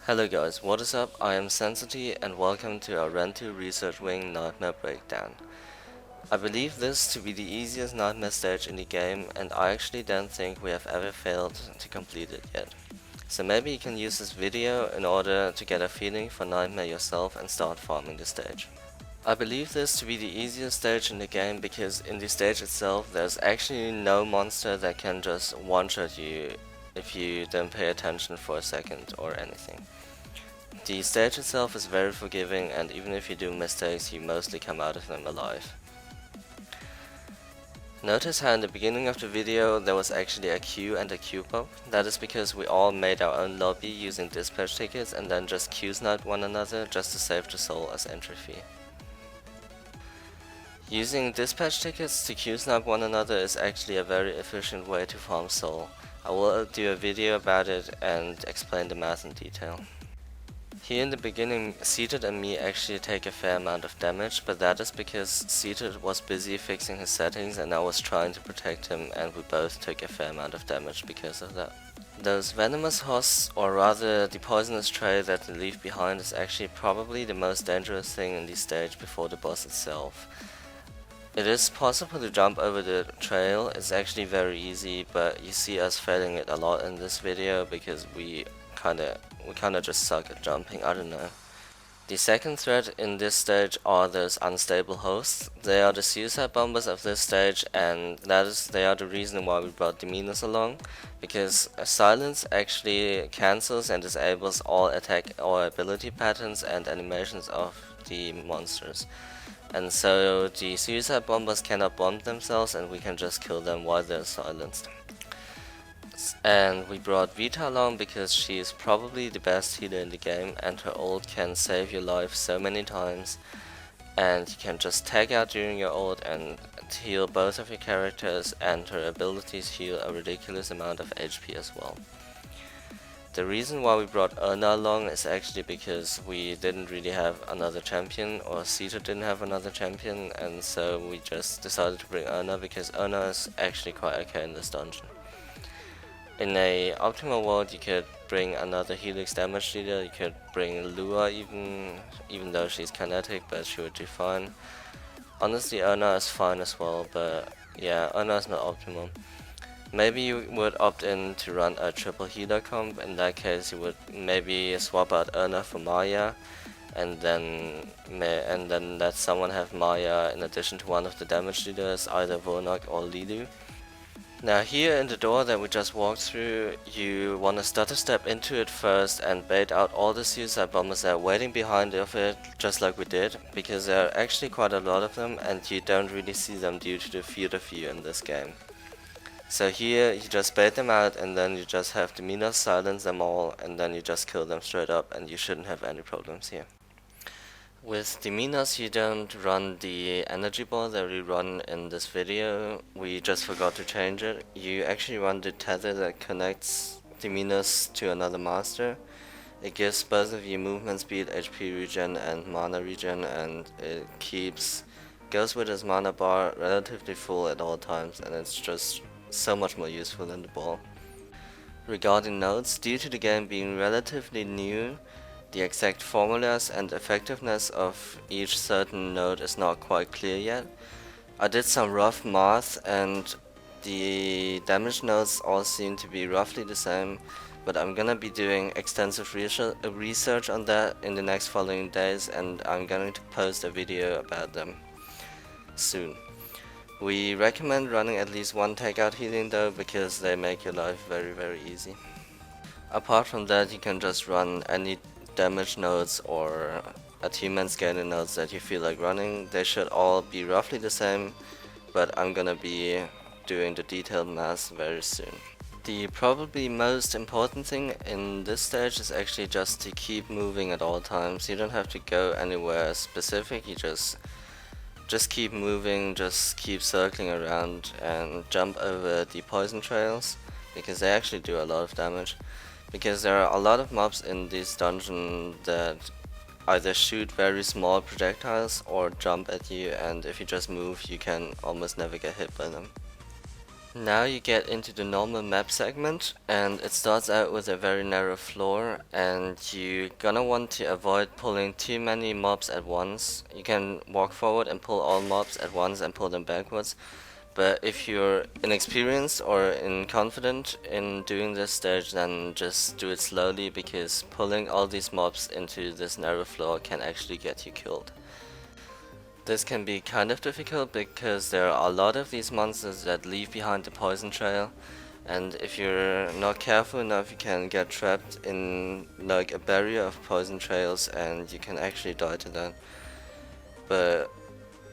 Hello guys, what is up? I am Sensity and welcome to our Rentu Research Wing Nightmare Breakdown. I believe this to be the easiest nightmare stage in the game, and I actually don't think we have ever failed to complete it yet. So maybe you can use this video in order to get a feeling for nightmare yourself and start farming the stage. I believe this to be the easiest stage in the game because in the stage itself there's actually no monster that can just one-shot you if you don't pay attention for a second or anything. The stage itself is very forgiving, and even if you do mistakes, you mostly come out of them alive. Notice how in the beginning of the video there was actually a queue and a queue pop. That is because we all made our own lobby using dispatch tickets and then just queue-sniped one another just to save the soul as entry fee. Using dispatch tickets to queue-snipe one another is actually a very efficient way to farm soul. I will do a video about it and explain the math in detail. Here in the beginning, Seated and me actually take a fair amount of damage, but that is because Seated was busy fixing his settings and I was trying to protect him, and we both took a fair amount of damage because of that. Those venomous hosts, or rather the poisonous trail that they leave behind, is actually probably the most dangerous thing in the stage before the boss itself. It is possible to jump over the trail, it's actually very easy, but you see us failing it a lot in this video because we kinda just suck at jumping, I don't know. The second threat in this stage are those unstable hosts. They are the suicide bombers of this stage, and they are the reason why we brought Demeanors along, because silence actually cancels and disables all attack or ability patterns and animations of the monsters. And so the suicide bombers cannot bomb themselves and we can just kill them while they're silenced. And we brought Vita along because she is probably the best healer in the game, and her ult can save your life so many times, and you can just tag out during your ult and heal both of your characters, and her abilities heal a ridiculous amount of HP as well. The reason why we brought Erna along is actually because we didn't really have another champion, or Seated didn't have another champion, and so we just decided to bring Erna because Erna is actually quite okay in this dungeon. In a optimal world, you could bring another Helix damage dealer, you could bring Lua even though she's kinetic, but she would do fine. Honestly, Erna is fine as well, but yeah, Erna is not optimal. Maybe you would opt in to run a triple healer comp. In that case, you would maybe swap out Erna for Maya, and then let someone have Maya in addition to one of the damage dealers, either Vonok or Lilu. Now here in the door that we just walked through, you want to stutter step into it first and bait out all the suicide bombers that are waiting behind of it, just like we did, because there are actually quite a lot of them and you don't really see them due to the field of view in this game. So here you just bait them out and then you just have Demeanors silence them all, and then you just kill them straight up and you shouldn't have any problems here. With Demeanors, you don't run the energy ball that we run in this video. We just forgot to change it. You actually run the tether that connects Demeanors to another master. It gives both of you movement speed, HP regen, and mana regen, and it goes with its mana bar relatively full at all times, and it's just so much more useful than the ball. Regarding nodes, due to the game being relatively new, the exact formulas and effectiveness of each certain node is not quite clear yet. I did some rough math and the damage nodes all seem to be roughly the same, but I'm gonna be doing extensive research on that in the next following days, and I'm going to post a video about them soon. We recommend running at least one takeout healing though, because they make your life very easy. Apart from that, you can just run any damage nodes or achievement scaling nodes that you feel like running. They should all be roughly the same, but I'm gonna be doing the detailed math very soon. The probably most important thing in this stage is actually just to keep moving at all times. You don't have to go anywhere specific, you just keep moving, just keep circling around and jump over the poison trails, because they actually do a lot of damage. Because there are a lot of mobs in this dungeon that either shoot very small projectiles or jump at you, and if you just move you can almost never get hit by them. Now you get into the normal map segment, and it starts out with a very narrow floor, and you're gonna want to avoid pulling too many mobs at once. You can walk forward and pull all mobs at once and pull them backwards, but if you're inexperienced or inconfident in doing this stage, then just do it slowly, because pulling all these mobs into this narrow floor can actually get you killed. This can be kind of difficult because there are a lot of these monsters that leave behind the poison trail, and if you're not careful enough, you can get trapped in like a barrier of poison trails and you can actually die to that. But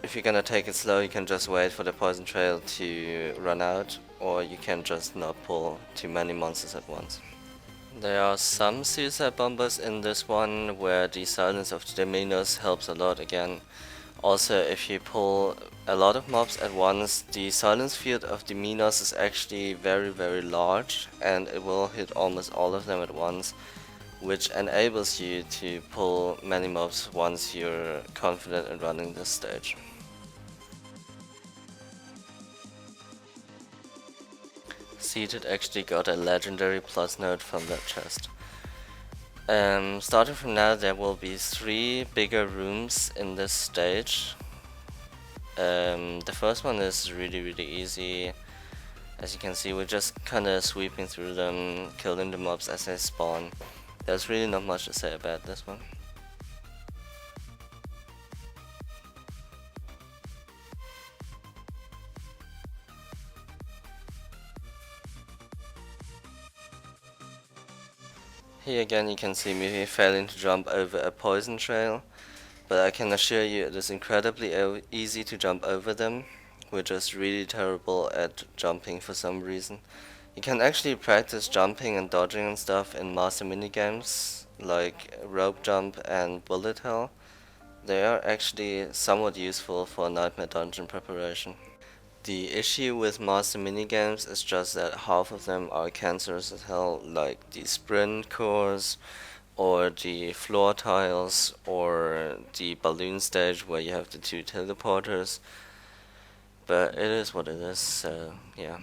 if you're gonna take it slow, you can just wait for the poison trail to run out, or you can just not pull too many monsters at once. There are some suicide bombers in this one where the silence of the Dominos helps a lot again. Also, if you pull a lot of mobs at once, the silence field of the Minos is actually very large, and it will hit almost all of them at once, which enables you to pull many mobs once you're confident in running this stage. Seated actually got a legendary plus note from that chest. Starting from now, there will be 3 bigger rooms in this stage. The first one is really easy. As you can see, we're just kinda sweeping through them, killing the mobs as they spawn. There's really not much to say about this one. Here again you can see me failing to jump over a poison trail, but I can assure you it is incredibly easy to jump over them. We're just really terrible at jumping for some reason. You can actually practice jumping and dodging and stuff in master minigames like rope jump and bullet hell. They are actually somewhat useful for nightmare dungeon preparation. The issue with master minigames is just that half of them are cancerous as hell, like the sprint course, or the floor tiles, or the balloon stage where you have the 2 teleporters. But it is what it is, so yeah.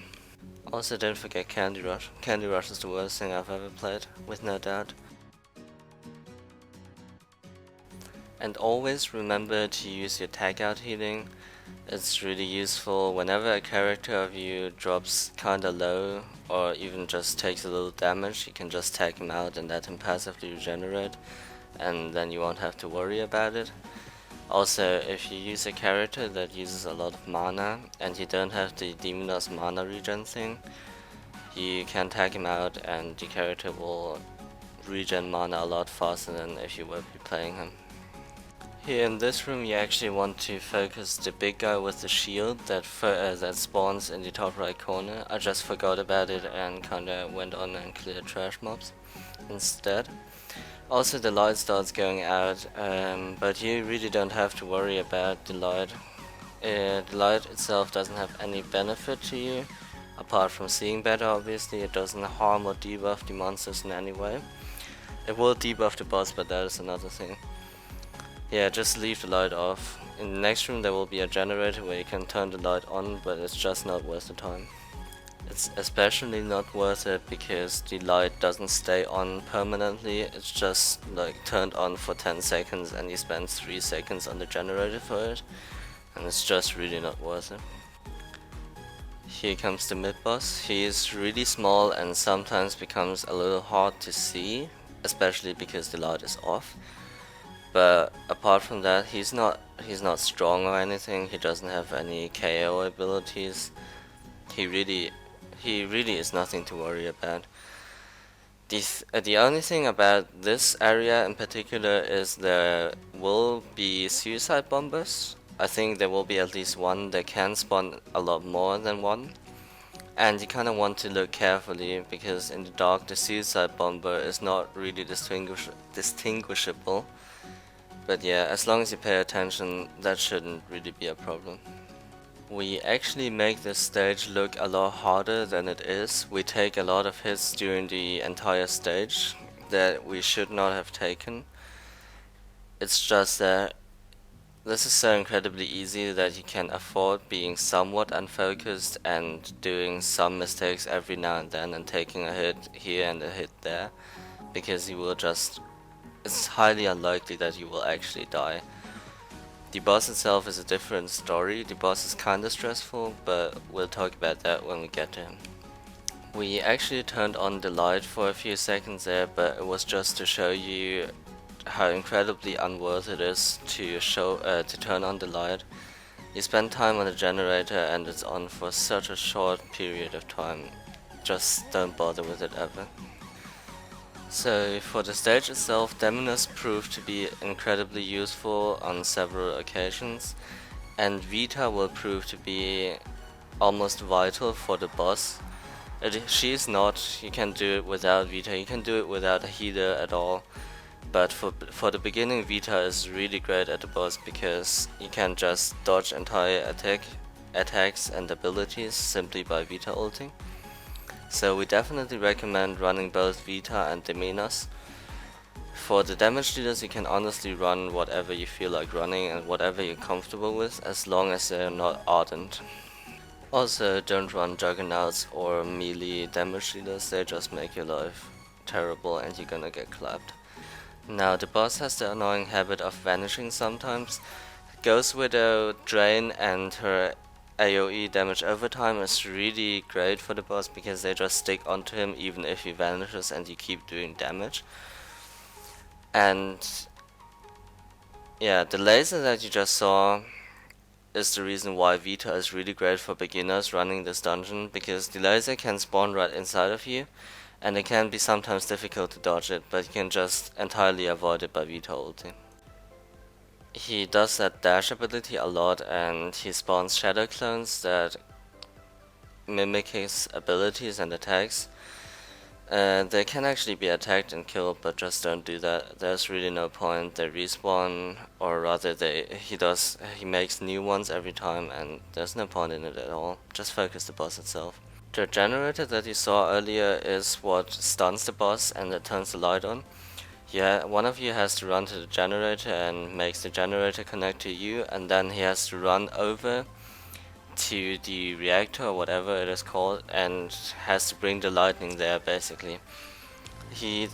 Also, don't forget Candy Rush. Candy Rush is the worst thing I've ever played, with no doubt. And always remember to use your tag out healing. It's really useful whenever a character of you drops kinda low or even just takes a little damage. You can just tag him out and let him passively regenerate, and then you won't have to worry about it. Also, if you use a character that uses a lot of mana and you don't have the Demonos mana regen thing, you can tag him out and the character will regen mana a lot faster than if you were playing him. Here in this room you actually want to focus the big guy with the shield that spawns in the top right corner. I just forgot about it and kinda went on and cleared trash mobs instead. Also the light starts going out, but you really don't have to worry about the light. The light itself doesn't have any benefit to you, apart from seeing better obviously. It doesn't harm or debuff the monsters in any way. It will debuff the boss, but that is another thing. Yeah, just leave the light off. In the next room there will be a generator where you can turn the light on, but it's just not worth the time. It's especially not worth it because the light doesn't stay on permanently. It's just like turned on for 10 seconds and you spend 3 seconds on the generator for it, and it's just really not worth it. Here comes the mid-boss. He is really small and sometimes becomes a little hard to see, especially because the light is off. But apart from that, he's not strong or anything. He doesn't have any KO abilities. He really is nothing to worry about. The only thing about this area in particular is there will be suicide bombers. I think there will be at least one. They can spawn a lot more than one. And you kinda want to look carefully because in the dark the suicide bomber is not really distinguishable. But yeah, as long as you pay attention, that shouldn't really be a problem. We actually make this stage look a lot harder than it is. We take a lot of hits during the entire stage that we should not have taken. It's just that This is so incredibly easy that you can afford being somewhat unfocused and doing some mistakes every now and then and taking a hit here and a hit there, because you will just, it's highly unlikely that you will actually die. The boss itself is a different story. The boss is kinda stressful, but we'll talk about that when we get to him. We actually turned on the light for a few seconds there, but it was just to show you how incredibly unworth it is to turn on the light. You spend time on the generator and it's on for such a short period of time. Just don't bother with it ever. So for the stage itself, Dominus proved to be incredibly useful on several occasions, and Vita will prove to be almost vital for the boss. She's not, you can do it without Vita, you can do it without a healer at all. But for the beginning, Vita is really great at the boss because you can just dodge entire attacks and abilities simply by Vita ulting. So we definitely recommend running both Vita and Dominus. For the damage dealers, you can honestly run whatever you feel like running and whatever you're comfortable with, as long as they're not ardent. Also, don't run Juggernauts or melee damage dealers, they just make your life terrible and you're gonna get clapped. Now, the boss has the annoying habit of vanishing sometimes. Ghost Widow, Drain, and her AoE damage overtime is really great for the boss because they just stick onto him even if he vanishes and you keep doing damage. And yeah, the laser that you just saw is the reason why Vita is really great for beginners running this dungeon, because the laser can spawn right inside of you and it can be sometimes difficult to dodge it, but you can just entirely avoid it by Vita ulting. He does that dash ability a lot and he spawns shadow clones that mimic his abilities and attacks. They can actually be attacked and killed, but just don't do that. There's really no point. They respawn, or rather he makes new ones every time and there's no point in it at all. Just focus the boss itself. The generator that you saw earlier is what stuns the boss and it turns the light on. Yeah, one of you has to run to the generator and makes the generator connect to you, and then he has to run over to the reactor or whatever it is called and has to bring the lightning there basically. He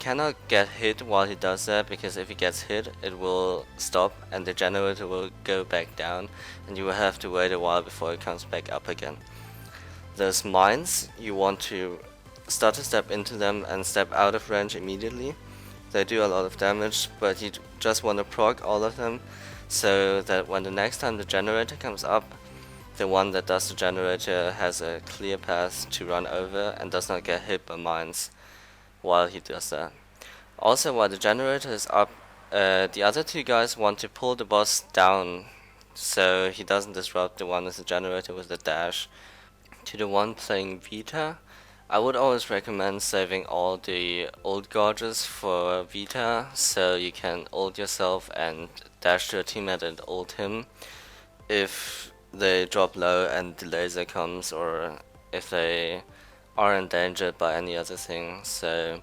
cannot get hit while he does that, because if he gets hit it will stop and the generator will go back down and you will have to wait a while before it comes back up again. Those mines, you want to stutter step into them and step out of range immediately. They do a lot of damage, but you just want to proc all of them so that when the next time the generator comes up, the one that does the generator has a clear path to run over and does not get hit by mines while he does that. Also, while the generator is up, the other two guys want to pull the boss down so he doesn't disrupt the one with the generator with the dash. To the one playing Vita, I would always recommend saving all the ult gauges for Vita, so you can ult yourself and dash to a teammate and ult him if they drop low and the laser comes, or if they are endangered by any other thing. So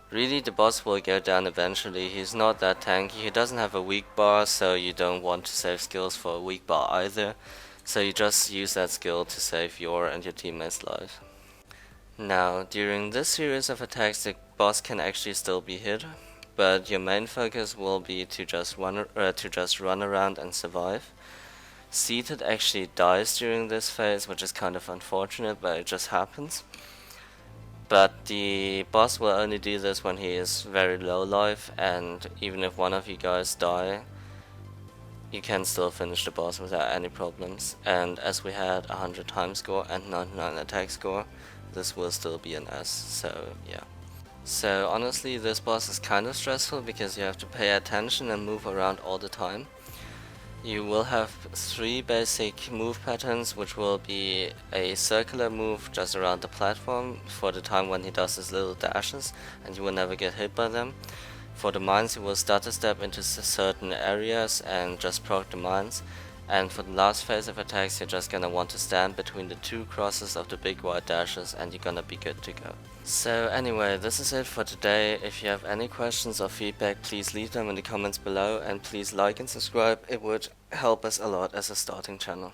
really the boss will go down eventually. He's not that tanky, he doesn't have a weak bar, so you don't want to save skills for a weak bar either. So you just use that skill to save your and your teammates' life. Now, during this series of attacks, the boss can actually still be hit, but your main focus will be to just run around and survive. Seated actually dies during this phase, which is kind of unfortunate, but it just happens. But the boss will only do this when he is very low life, and even if one of you guys die, you can still finish the boss without any problems. And as we had 100 time score and 99 attack score, this will still be an S, so yeah. So honestly, this boss is kind of stressful because you have to pay attention and move around all the time. You will have 3 basic move patterns, which will be a circular move just around the platform for the time when he does his little dashes, and you will never get hit by them. For the mines, you will stutter step into certain areas and just proc the mines. And for the last phase of attacks, you're just gonna want to stand between the two crosses of the big white dashes and you're gonna be good to go. So anyway, this is it for today. If you have any questions or feedback, please leave them in the comments below, and please like and subscribe. It would help us a lot as a starting channel.